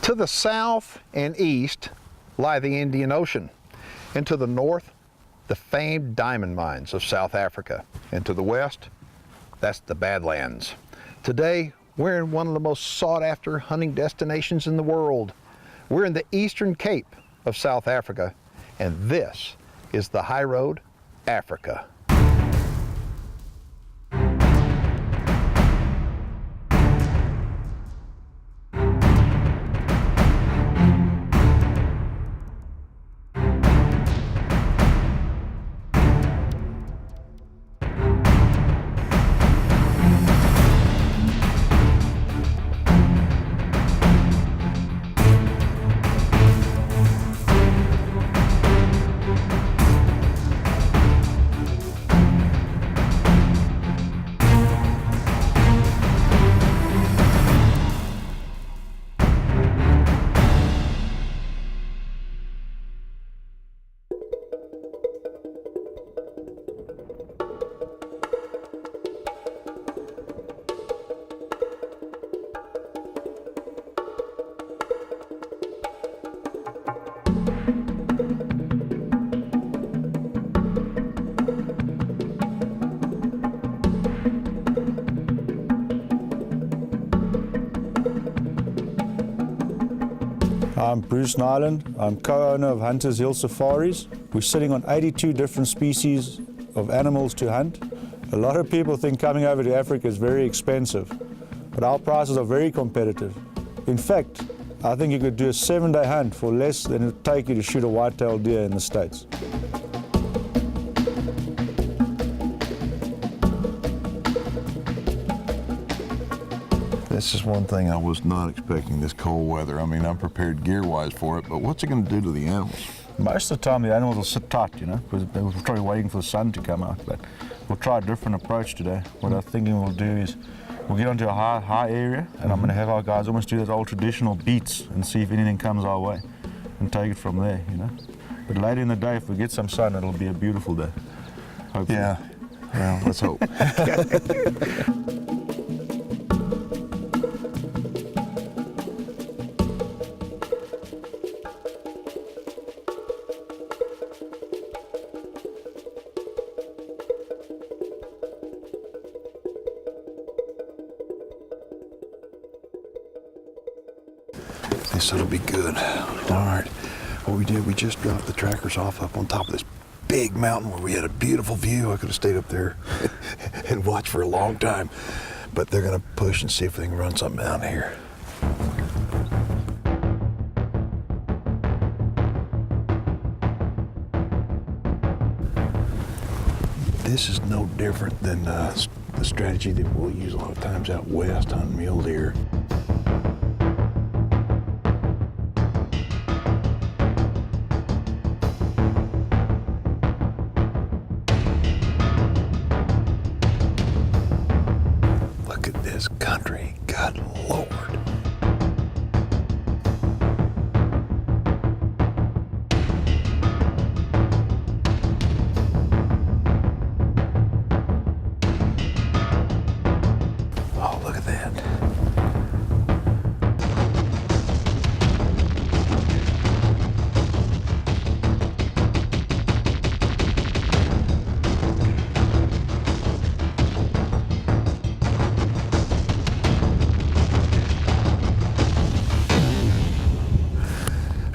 To the south and east lie the Indian Ocean, and to the north, the famed diamond mines of South Africa, and to the west, that's the Badlands. Today, we're in one of the most sought-after hunting destinations in the world. We're in the Eastern Cape of South Africa, and this is the High Road, Africa. I'm Bruce Nyland. I'm co-owner of Hunters Hill Safaris. We're sitting on 82 different species of animals to hunt. A lot of people think coming over to Africa is very expensive, but our prices are very competitive. In fact, I think you could do a 7-day hunt for less than it would take you to shoot a white-tailed deer in the States. This is one thing I was not expecting, this cold weather. I mean, I'm prepared gear-wise for it, but what's it going to do to the animals? Most of the time the animals will sit tight, you know, because they were probably waiting for the sun to come out. But we'll try a different approach today. What I'm thinking we'll do is we'll get onto a high area, and I'm going to have our guys almost do those old traditional beats and see if anything comes our way and take it from there, you know. But later in the day, if we get some sun, it'll be a beautiful day. Hopefully. Yeah, well, let's hope. This will be good. All right, what we did, we just dropped the trackers off up on top of this big mountain where we had a beautiful view. I could have stayed up there and watched for a long time, but they're gonna push and see if they can run something down here. This is no different than the strategy that we'll use a lot of times out west hunting mule deer. This country, good Lord. Oh, look at that.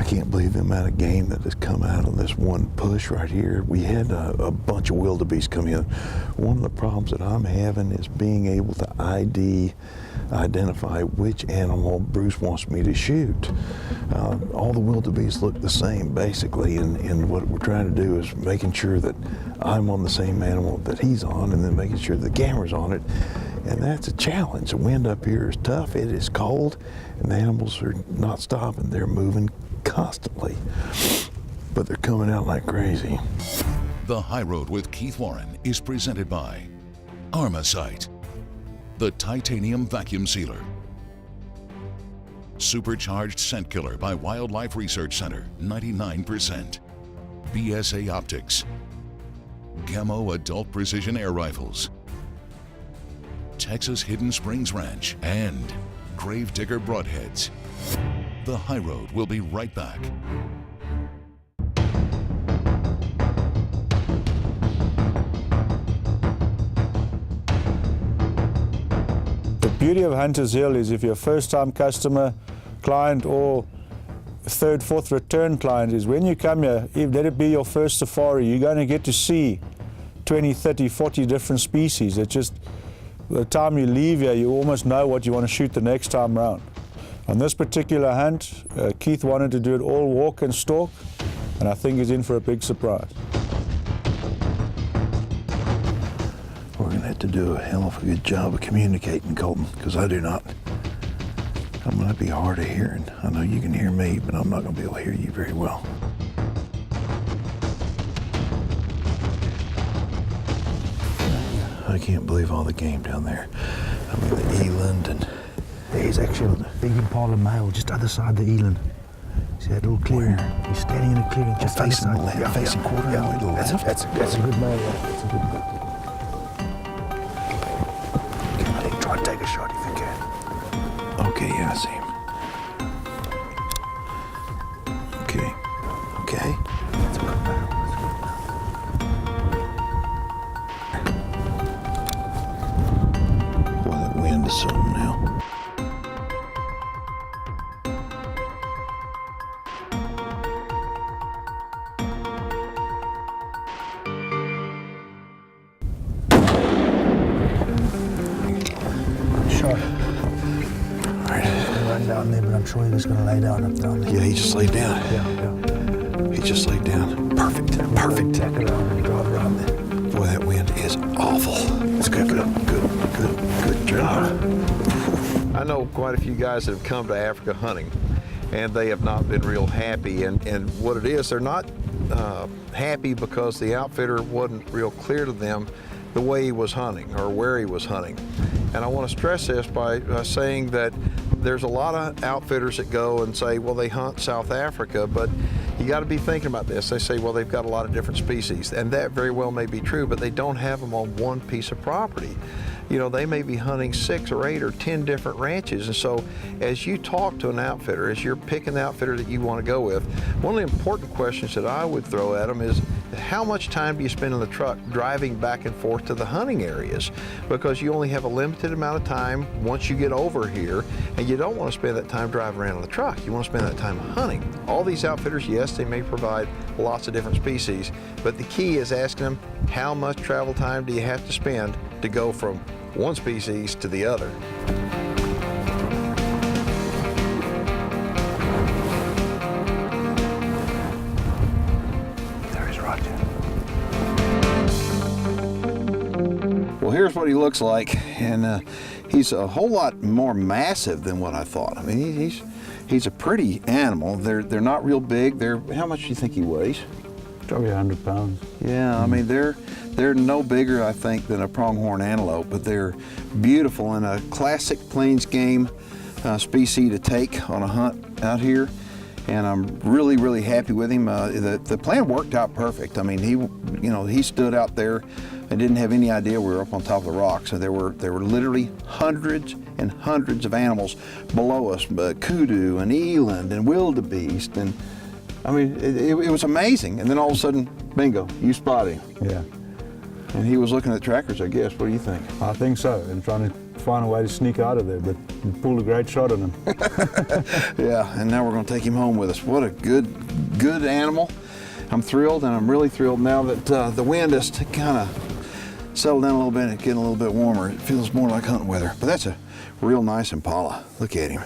Can't believe the amount of game that has come out of this one push right here. We had a bunch of wildebeest come in. One of the problems that I'm having is being able to identify which animal Bruce wants me to shoot. All the wildebeest look the same basically, and what we're trying to do is making sure that I'm on the same animal that he's on, and then making sure the camera's on it. And that's a challenge. The wind up here is tough, it is cold, and the animals are not stopping. They're moving constantly, but they're coming out like crazy. The High Road with Keith Warren is presented by Armasight, the titanium vacuum sealer, Supercharged Scent Killer by Wildlife Research Center, 99%, BSA Optics, Gamo Adult Precision Air Rifles, Texas Hidden Springs Ranch, and Gravedigger Broadheads. The High Road will be right back. The beauty of Hunters Hill is if you're a first-time customer, client, or third, fourth return client, is when you come here, if let it be your first safari, you're going to get to see 20, 30, 40 different species. It's just, by the time you leave here, you almost know what you want to shoot the next time around. On this particular hunt, Keith wanted to do it all walk and stalk, and I think he's in for a big surprise. We're going to have to do a hell of a good job of communicating, Colton, because I do not. I'm going to be hard of hearing. I know you can hear me, but I'm not going to be able to hear you very well. I can't believe all the game down there. I mean, the eland and... There's actually a big Impala male just other side the eland. See that little clearing? He's standing in a clearing just facing other the side. left, facing quarter Yeah, mile to the left. that's a good male. That's a good male. Okay, try and take a shot if you can. Okay, yeah, I see him. Okay. Okay. That's a good male. Boy, that wind is something now. Shot. All right. Run down there, but I'm sure he was going to lay down up down there. Yeah, he just laid down. Yeah. He just laid down. Perfect. Perfect. Tack around and drive around there. Boy, that wind is awful. It's good job. I know quite a few guys that have come to Africa hunting, and they have not been real happy. And what it is, they're not happy because the outfitter wasn't real clear to them the way he was hunting or where he was hunting. And I want to stress this by saying that there's a lot of outfitters that go and say, well, they hunt South Africa, but you got to be thinking about this. They say, well, they've got a lot of different species, and that very well may be true, but they don't have them on one piece of property. You know, they may be hunting 6 or 8 or 10 different ranches. And so as you talk to an outfitter, as you're picking the outfitter that you want to go with, one of the important questions that I would throw at them is, how much time do you spend in the truck driving back and forth to the hunting areas? Because you only have a limited amount of time once you get over here, and you don't want to spend that time driving around in the truck. You want to spend that time hunting. All these outfitters, yes, they may provide lots of different species, but the key is asking them, how much travel time do you have to spend to go from one species to the other? There is Roger. Well, here's what he looks like, and he's a whole lot more massive than what I thought. I mean, he's a pretty animal. They're not real big. How much do you think he weighs? Probably 100 pounds. Yeah, I mean, they're no bigger, I think, than a pronghorn antelope, but they're beautiful and a classic plains game species to take on a hunt out here. And I'm really, really happy with him. The plan worked out perfect. I mean, he stood out there and didn't have any idea we were up on top of the rock. So there were literally hundreds and hundreds of animals below us, kudu and eland and wildebeest, and I mean, it was amazing. And then all of a sudden, bingo, you spotted him. Yeah. And he was looking at trackers, I guess. What do you think? I think so, and trying to find a way to sneak out of there, but we pulled a great shot on him. Yeah, and now we're going to take him home with us. What a good animal. I'm thrilled, and I'm really thrilled now that the wind has kind of settled down a little bit and it's getting a little bit warmer. It feels more like hunting weather. But that's a real nice Impala. Look at him.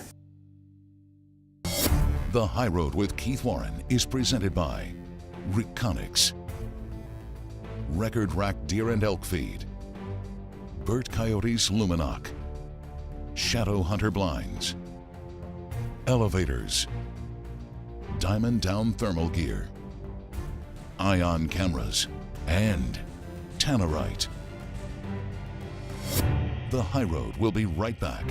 The High Road with Keith Warren is presented by Reconics, Record Rack Deer and Elk Feed, Burt Coyote's Luminoc, Shadow Hunter Blinds, Elevators, Diamond Down Thermal Gear, Ion Cameras, and Tannerite. The High Road will be right back.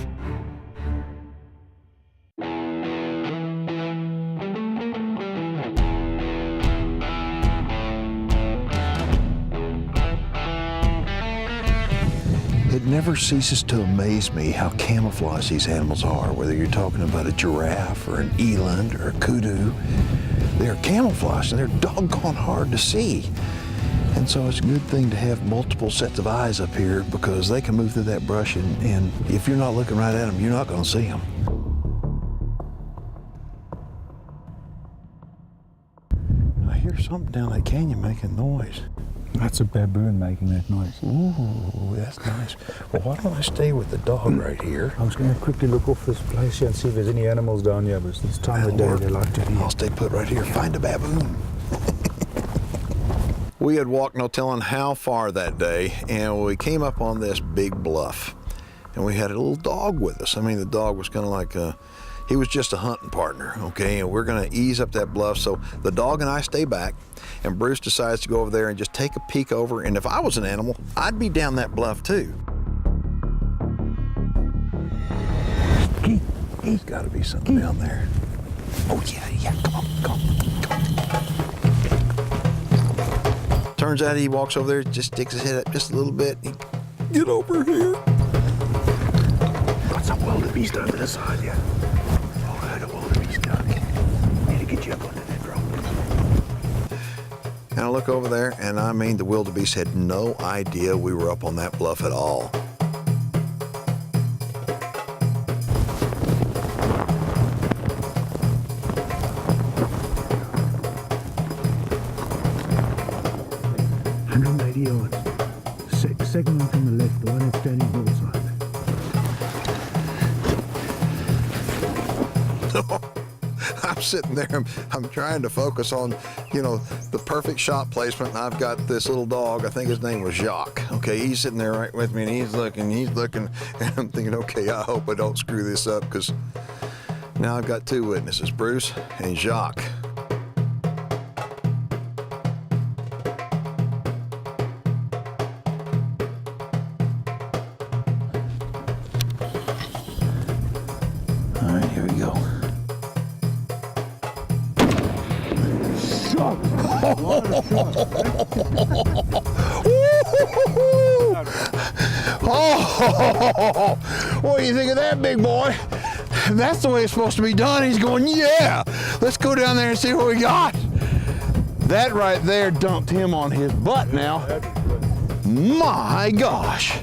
It it never ceases to amaze me how camouflaged these animals are, whether you're talking about a giraffe or an eland or a kudu. They're camouflaged and they're doggone hard to see. And so it's a good thing to have multiple sets of eyes up here because they can move through that brush and if you're not looking right at them, you're not going to see them. I hear something down that canyon making noise. That's a baboon making that noise. Ooh, that's nice. Well, why don't I stay with the dog right here? I was going to quickly look off this place here and see if there's any animals down here, but it's this time of day they like to be. I'll stay put right here, find a baboon. We had walked no telling how far that day, and we came up on this big bluff, and we had a little dog with us. I mean, the dog was kind of like he was just a hunting partner, okay? And we're gonna ease up that bluff, so the dog and I stay back, and Bruce decides to go over there and just take a peek over, and if I was an animal, I'd be down that bluff too. There's gotta be something down there. Oh yeah, come on. Turns out he walks over there, just sticks his head up just a little bit. Get over here. Got some wildebeest over the side here. Oh, I heard a wildebeest down here. Need to get you up on that rock. And I look over there, and I mean, the wildebeest had no idea we were up on that bluff at all. Second one from the left, the one that's standing broadside. I'm sitting there, I'm trying to focus on, you know, the perfect shot placement, and I've got this little dog, I think his name was Jacques. Okay, he's sitting there right with me, and he's looking, and I'm thinking, okay, I hope I don't screw this up, because now I've got two witnesses, Bruce and Jacques. Oh, what do you think of that, big boy? That's the way it's supposed to be done. He's going, yeah, let's go down there and see what we got. That right there dumped him on his butt now. My gosh.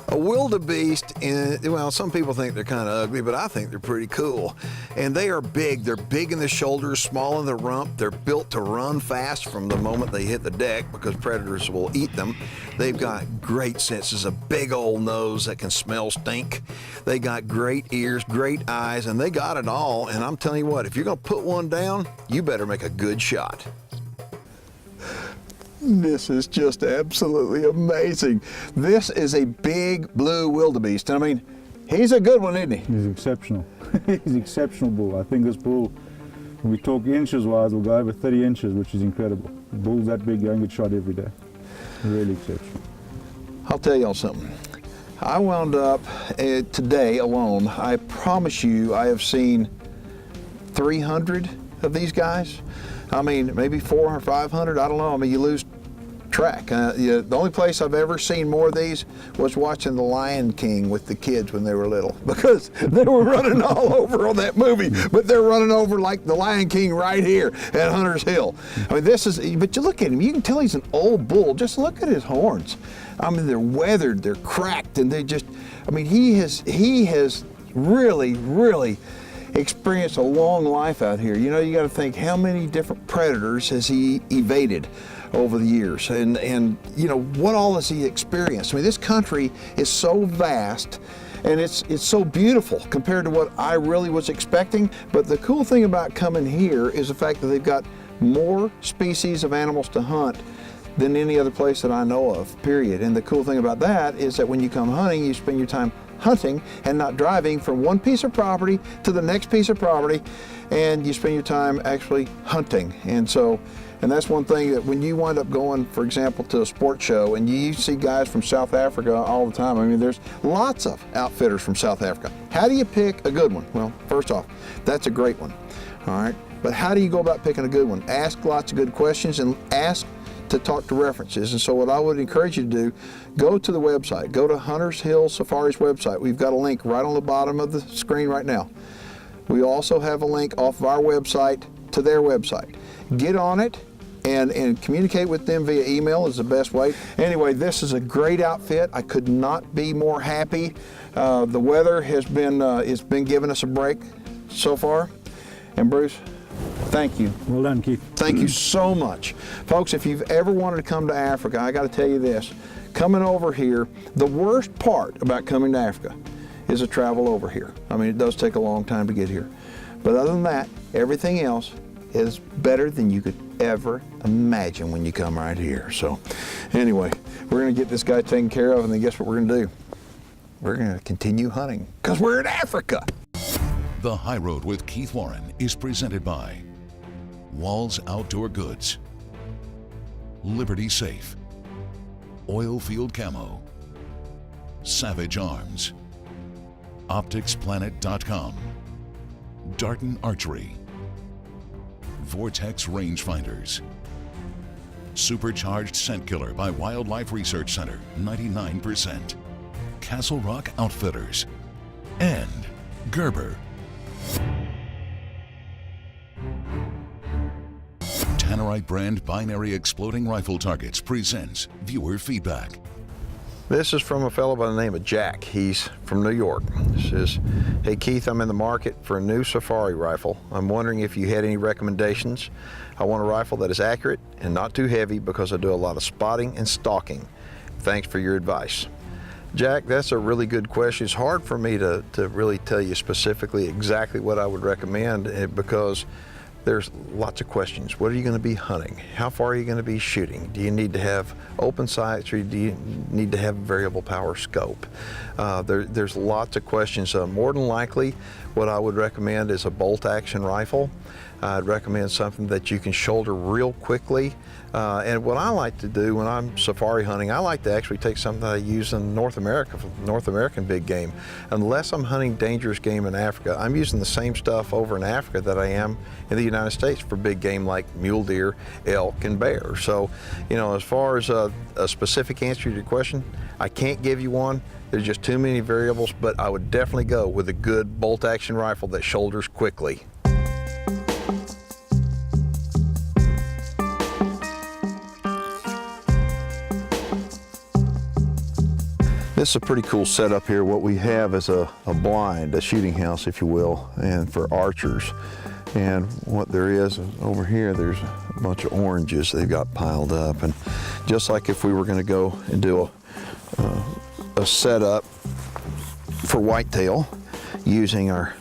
A wildebeest, well, some people think they're kind of ugly, but I think they're pretty cool. And they are big. They're big in the shoulders, small in the rump. They're built to run fast from the moment they hit the deck because predators will eat them. They've got great senses, a big old nose that can smell stink. They got great ears, great eyes, and they got it all. And I'm telling you what, if you're gonna put one down, you better make a good shot. This is just absolutely amazing. This is a big blue wildebeest. I mean, he's a good one, isn't he? He's exceptional. He's an exceptional bull. I think this bull, when we talk inches wise, will go over 30 inches, which is incredible. Bulls that big don't get shot every day. Really exceptional. I'll tell y'all something. I wound up today alone, I promise you, I have seen 300 of these guys. I mean, maybe 400 or 500, I don't know. I mean, you lose track. The only place I've ever seen more of these was watching The Lion King with the kids when they were little, because they were running all over on that movie, but they're running over like The Lion King right here at Hunter's Hill. I mean, this is, but you look at him, you can tell he's an old bull. Just look at his horns. I mean, they're weathered, they're cracked, and they just, I mean, he has really experienced a long life out here. You know, you got to think, how many different predators has he evaded over the years, and you know, what all has he experienced? I mean, this country is so vast, and it's so beautiful compared to what I really was expecting. But the cool thing about coming here is the fact that they've got more species of animals to hunt than any other place that I know of, period. And the cool thing about that is that when you come hunting, you spend your time hunting and not driving from one piece of property to the next piece of property, and you spend your time actually hunting. And that's one thing that when you wind up going, for example, to a sports show, and you see guys from South Africa all the time. I mean, there's lots of outfitters from South Africa. How do you pick a good one? Well, first off, that's a great one, all right? But how do you go about picking a good one? Ask lots of good questions and ask to talk to references. And so what I would encourage you to do, go to the website, go to Hunters Hill Safari's website. We've got a link right on the bottom of the screen right now. We also have a link off of our website to their website. Get on it and communicate with them via email is the best way. Anyway, this is a great outfit. I could not be more happy. The weather has been it's been giving us a break so far. And Bruce, thank you. Well done, Keith. Thank you so much. Folks, if you've ever wanted to come to Africa, I got to tell you this. Coming over here, the worst part about coming to Africa is the travel over here. I mean, it does take a long time to get here. But other than that, everything else is better than you could ever imagine when you come right here. So anyway, we're going to get this guy taken care of, and then guess what we're going to do? We're going to continue hunting because we're in Africa. The High Road with Keith Warren is presented by Walls Outdoor Goods, Liberty Safe, Oilfield Camo, Savage Arms, OpticsPlanet.com, Darton Archery, Vortex Rangefinders, Supercharged Scent Killer by Wildlife Research Center, 99%, Castle Rock Outfitters, and Gerber. Tannerite brand binary exploding rifle targets presents viewer feedback. This is from a fellow by the name of Jack. He's from New York. He says, hey Keith, I'm in the market for a new safari rifle. I'm wondering if you had any recommendations. I want a rifle that is accurate and not too heavy because I do a lot of spotting and stalking. Thanks for your advice. Jack, that's a really good question. It's hard for me to really tell you specifically exactly what I would recommend because there's lots of questions. What are you going to be hunting? How far are you going to be shooting? Do you need to have open sights or do you need to have variable power scope? There's lots of questions. More than likely, what I would recommend is a bolt action rifle. I'd recommend something that you can shoulder real quickly. And what I like to do when I'm safari hunting, I like to actually take something that I use in North America for North American big game. Unless I'm hunting dangerous game in Africa, I'm using the same stuff over in Africa that I am in the United States for big game like mule deer, elk, and bear. So, you know, as far as a specific answer to your question, I can't give you one. There's just too many variables, but I would definitely go with a good bolt action rifle that shoulders quickly. This is a pretty cool setup here. What we have is a blind, a shooting house, if you will, and for archers. And what there is over here, there's a bunch of oranges they've got piled up. And just like if we were going to go and do a setup for whitetail using our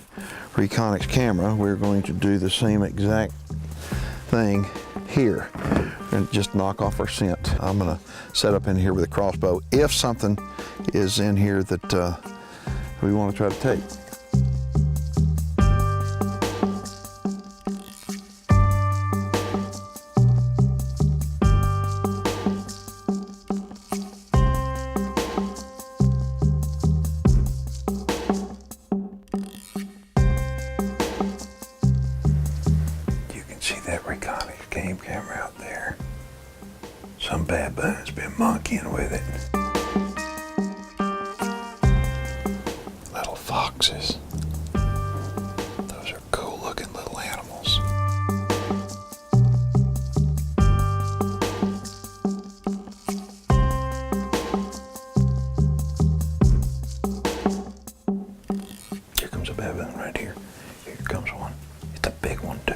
Reconyx camera, we're going to do the same exact thing here and just knock off our scent. I'm going to set up in here with a crossbow if something is in here that we want to try to take. You can see that Reconyx game camera out there. Some baboon's been monkeying with it. Little foxes. Those are cool looking little animals. Here comes a baboon right here. Here comes one. It's a big one too.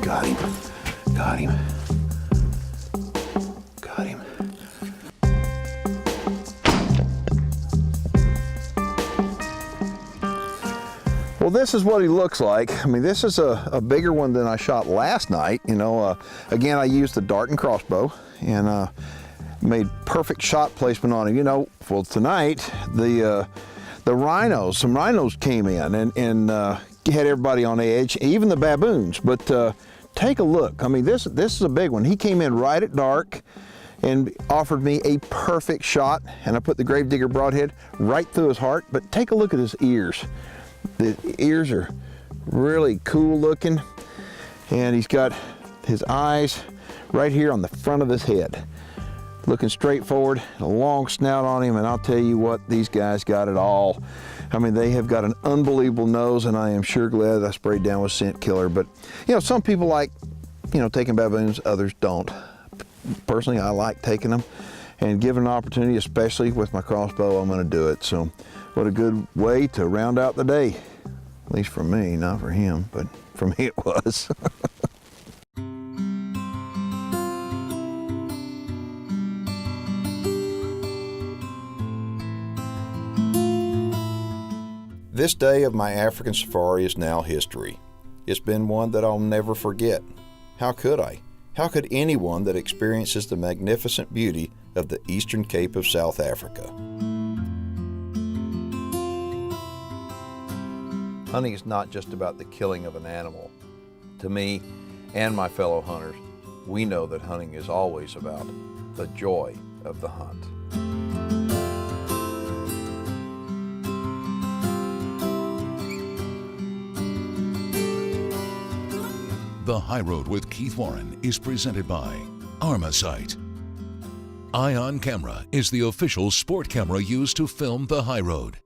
Got him. Got him. Got him. Well, this is what he looks like. I mean, this is a bigger one than I shot last night. You know, again, I used the dart and crossbow and made perfect shot placement on him. You know, well, tonight, some rhinos came in and had everybody on edge, even the baboons. But take a look. I mean, this is a big one. He came in right at dark and offered me a perfect shot, and I put the Gravedigger broadhead right through his heart. But take a look at his ears. The ears are really cool looking, and he's got his eyes right here on the front of his head, looking straight forward, a long snout on him, and I'll tell you what, these guys got it all. I mean, they have got an unbelievable nose, and I am sure glad I sprayed down with scent killer. But, you know, some people like, you know, taking baboons, others don't. Personally, I like taking them, and given an opportunity, especially with my crossbow, I'm going to do it. So what a good way to round out the day, at least for me, not for him, but for me it was. This day of my African safari is now history. It's been one that I'll never forget. How could I? How could anyone that experiences the magnificent beauty of the Eastern Cape of South Africa? Hunting is not just about the killing of an animal. To me and my fellow hunters, we know that hunting is always about the joy of the hunt. The High Road with Keith Warren is presented by Armasight. Ion Camera is the official sport camera used to film The High Road.